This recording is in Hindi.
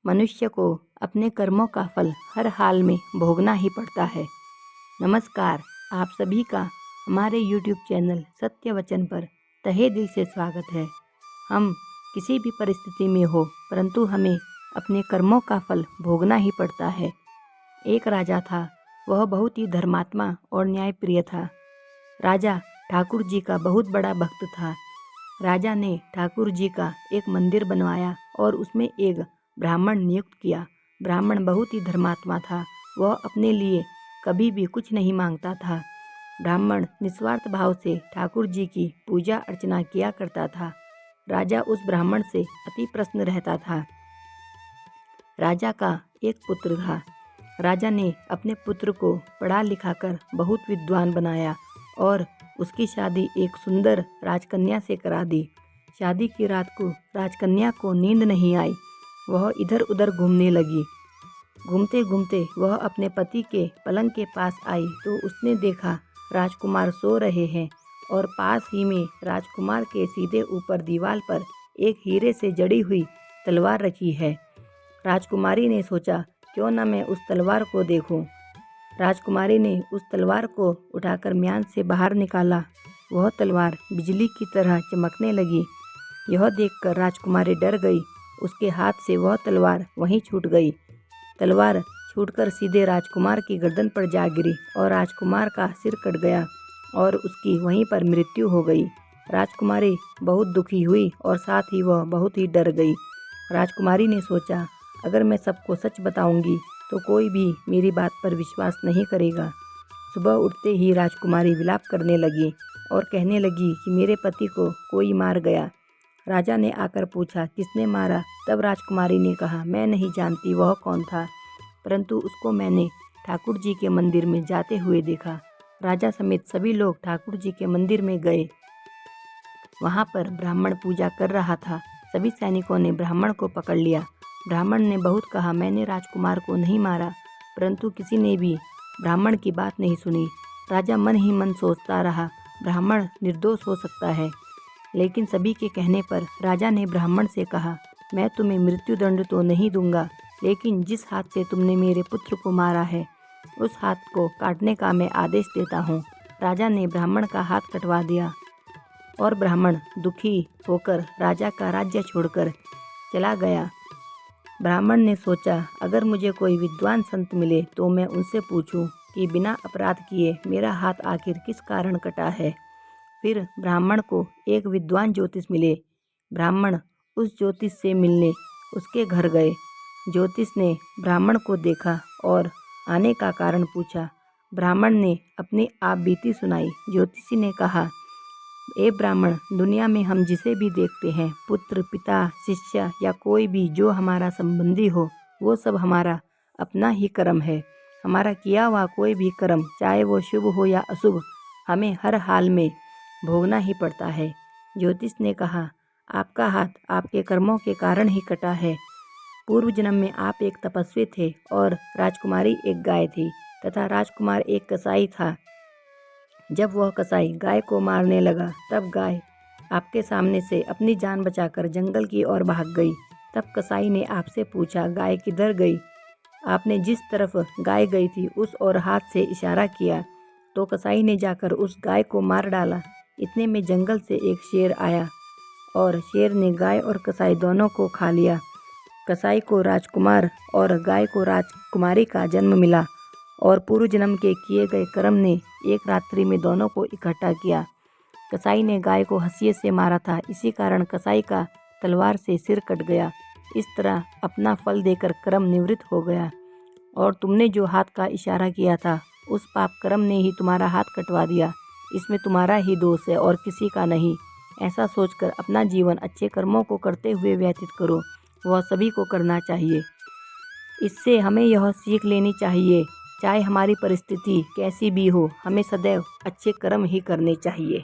मनुष्य को अपने कर्मों का फल हर हाल में भोगना ही पड़ता है। नमस्कार, आप सभी का हमारे YouTube चैनल सत्य वचन पर तहे दिल से स्वागत है। हम किसी भी परिस्थिति में हो, परंतु हमें अपने कर्मों का फल भोगना ही पड़ता है। एक राजा था, वह बहुत ही धर्मात्मा और न्यायप्रिय था। राजा ठाकुर जी का बहुत बड़ा भक्त था। राजा ने ठाकुर जी का एक मंदिर बनवाया और उसमें एक ब्राह्मण नियुक्त किया। ब्राह्मण बहुत ही धर्मात्मा था। वह अपने लिए कभी भी कुछ नहीं मांगता था। ब्राह्मण निस्वार्थ भाव से ठाकुर जी की पूजा अर्चना किया करता था। राजा उस ब्राह्मण से अति प्रसन्न रहता था। राजा का एक पुत्र था। राजा ने अपने पुत्र को पढ़ा लिखाकर बहुत विद्वान बनाया और उसकी शादी एक सुंदर राजकन्या से करा दी। शादी की रात को राजकन्या को नींद नहीं आई। वह इधर उधर घूमने लगी। घूमते घूमते वह अपने पति के पलंग के पास आई तो उसने देखा राजकुमार सो रहे हैं और पास ही में राजकुमार के सीधे ऊपर दीवार पर एक हीरे से जड़ी हुई तलवार रखी है। राजकुमारी ने सोचा, क्यों न मैं उस तलवार को देखूं। राजकुमारी ने उस तलवार को उठाकर म्यान से बाहर निकाला। वह तलवार बिजली की तरह चमकने लगी। यह देखकर राजकुमारी डर गई। उसके हाथ से वह तलवार वहीं छूट गई। तलवार छूटकर सीधे राजकुमार की गर्दन पर जा गिरी और राजकुमार का सिर कट गया और उसकी वहीं पर मृत्यु हो गई। राजकुमारी बहुत दुखी हुई और साथ ही वह बहुत ही डर गई। राजकुमारी ने सोचा, अगर मैं सबको सच बताऊंगी तो कोई भी मेरी बात पर विश्वास नहीं करेगा। सुबह उठते ही राजकुमारी विलाप करने लगी और कहने लगी कि मेरे पति को कोई मार गया। राजा ने आकर पूछा, किसने मारा? तब राजकुमारी ने कहा, मैं नहीं जानती वह कौन था, परंतु उसको मैंने ठाकुर जी के मंदिर में जाते हुए देखा। राजा समेत सभी लोग ठाकुर जी के मंदिर में गए। वहां पर ब्राह्मण पूजा कर रहा था। सभी सैनिकों ने ब्राह्मण को पकड़ लिया। ब्राह्मण ने बहुत कहा, मैंने राजकुमार को नहीं मारा, परंतु किसी ने भी ब्राह्मण की बात नहीं सुनी। राजा मन ही मन सोचता रहा, ब्राह्मण निर्दोष हो सकता है। लेकिन सभी के कहने पर राजा ने ब्राह्मण से कहा, मैं तुम्हें मृत्युदंड तो नहीं दूंगा, लेकिन जिस हाथ से तुमने मेरे पुत्र को मारा है उस हाथ को काटने का मैं आदेश देता हूँ। राजा ने ब्राह्मण का हाथ कटवा दिया और ब्राह्मण दुखी होकर राजा का राज्य छोड़कर चला गया। ब्राह्मण ने सोचा, अगर मुझे कोई विद्वान संत मिले तो मैं उनसे पूछूं कि बिना अपराध किए मेरा हाथ आखिर किस कारण कटा है। फिर ब्राह्मण को एक विद्वान ज्योतिष मिले। ब्राह्मण उस ज्योतिष से मिलने उसके घर गए। ज्योतिष ने ब्राह्मण को देखा और आने का कारण पूछा। ब्राह्मण ने अपनी आप बीती सुनाई। ज्योतिषी ने कहा, ए ब्राह्मण, दुनिया में हम जिसे भी देखते हैं, पुत्र, पिता, शिष्य या कोई भी जो हमारा संबंधी हो, वो सब हमारा अपना ही कर्म है। हमारा किया हुआ कोई भी कर्म, चाहे वो शुभ हो या अशुभ, हमें हर हाल में भोगना ही पड़ता है। ज्योतिष ने कहा, आपका हाथ आपके कर्मों के कारण ही कटा है। पूर्व जन्म में आप एक तपस्वी थे और राजकुमारी एक गाय थी तथा राजकुमार एक कसाई था। जब वह कसाई गाय को मारने लगा तब गाय आपके सामने से अपनी जान बचाकर जंगल की ओर भाग गई। तब कसाई ने आपसे पूछा, गाय किधर गई? आपने जिस तरफ गाय गई थी उस ओर हाथ से इशारा किया तो कसाई ने जाकर उस गाय को मार डाला। इतने में जंगल से एक शेर आया और शेर ने गाय और कसाई दोनों को खा लिया। कसाई को राजकुमार और गाय को राजकुमारी का जन्म मिला और पूर्व जन्म के किए गए कर्म ने एक रात्रि में दोनों को इकट्ठा किया। कसाई ने गाय को हंसिए से मारा था, इसी कारण कसाई का तलवार से सिर कट गया। इस तरह अपना फल देकर कर्म निवृत्त हो गया और तुमने जो हाथ का इशारा किया था उस पाप कर्म ने ही तुम्हारा हाथ कटवा दिया। इसमें तुम्हारा ही दोष है और किसी का नहीं। ऐसा सोचकर अपना जीवन अच्छे कर्मों को करते हुए व्यतीत करो। वह सभी को करना चाहिए। इससे हमें यह सीख लेनी चाहिए, चाहे हमारी परिस्थिति कैसी भी हो, हमें सदैव अच्छे कर्म ही करने चाहिए।